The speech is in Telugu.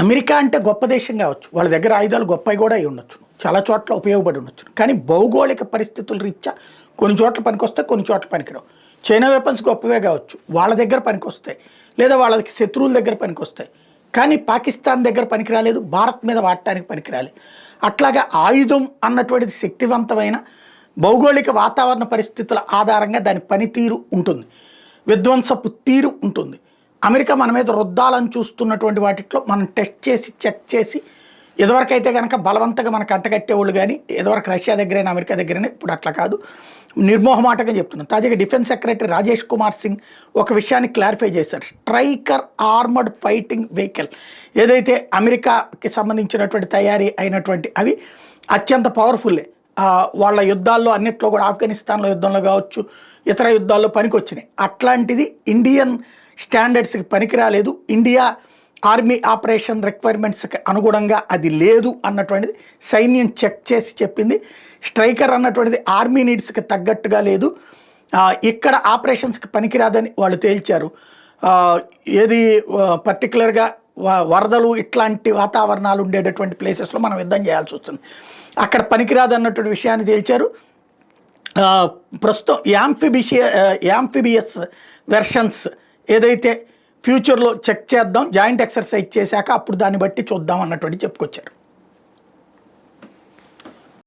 అమెరికా అంటే గొప్ప దేశం కావచ్చు, వాళ్ళ దగ్గర ఆయుధాలు గొప్పవి కూడా అయి ఉండొచ్చు, చాలా చోట్ల ఉపయోగపడి ఉండొచ్చు. కానీ భౌగోళిక పరిస్థితుల రీత్యా కొన్ని చోట్ల పనికొస్తాయి, కొన్ని చోట్ల పనికిరావు. చైనా వెపన్స్ గొప్పవే కావచ్చు, వాళ్ళ దగ్గర పనికొస్తాయి, లేదా వాళ్ళకి శత్రువుల దగ్గర పనికొస్తాయి. కానీ పాకిస్తాన్ దగ్గర పనికిరాలేదు, భారత్ మీద వాడటానికి పనికిరాలేదు. అట్లాగా ఆయుధం అన్నటువంటిది శక్తివంతమైన భౌగోళిక వాతావరణ పరిస్థితుల ఆధారంగా దాని పనితీరు ఉంటుంది, విధ్వంసపు తీరు ఉంటుంది. అమెరికా మన మీద రుద్దాలని చూస్తున్నటువంటి వాటిలో మనం టెస్ట్ చేసి చెక్ చేసి, ఇదివరకైతే కనుక బలవంతంగా మనకు అంటగట్టేవాళ్ళు, కానీ ఇదివరకు రష్యా దగ్గరైనా అమెరికా దగ్గరైనా, ఇప్పుడు అట్లా కాదు, నిర్మోహమాటంగా చెప్తున్నాను. తాజాగా డిఫెన్స్ సెక్రటరీ రాజేష్ కుమార్ సింగ్ ఒక విషయాన్ని క్లారిఫై చేశారు. స్ట్రైకర్ ఆర్మర్డ్ ఫైటింగ్ వెహికల్ ఏదైతే అమెరికాకి సంబంధించినటువంటి తయారీ అయినటువంటి అవి అత్యంత పవర్ఫుల్లే. వాళ్ళ యుద్ధాల్లో అన్నిట్లో కూడా, ఆఫ్ఘనిస్తాన్లో యుద్ధంలో కావచ్చు, ఇతర యుద్ధాల్లో పనికొచ్చినాయి. అట్లాంటిది ఇండియన్ స్టాండర్డ్స్కి పనికిరాలేదు, ఇండియా ఆర్మీ ఆపరేషన్ రిక్వైర్మెంట్స్కి అనుగుణంగా అది లేదు అన్నటువంటిది సైన్యం చెక్ చేసి చెప్పింది. స్ట్రైకర్ అన్నటువంటిది ఆర్మీ నీడ్స్కి తగ్గట్టుగా లేదు, ఇక్కడ ఆపరేషన్స్కి పనికిరాదని వాళ్ళు తేల్చారు. ఏది పర్టికులర్గా వరదలు ఇట్లాంటి వాతావరణాలు ఉండేటటువంటి ప్లేసెస్లో మనం యుద్ధం చేయాల్సి వస్తుంది, అక్కడ పనికిరాదు అన్నటువంటి విషయాన్ని తేల్చారు. ప్రస్తుతం యాంఫిబియస్ వెర్షన్స్ ఏదైతే ఫ్యూచర్లో చెక్ చేద్దాం, జాయింట్ ఎక్సర్సైజ్ చేశాక అప్పుడు దాన్ని బట్టి చూద్దాం అన్నటువంటి చెప్పుకొచ్చారు.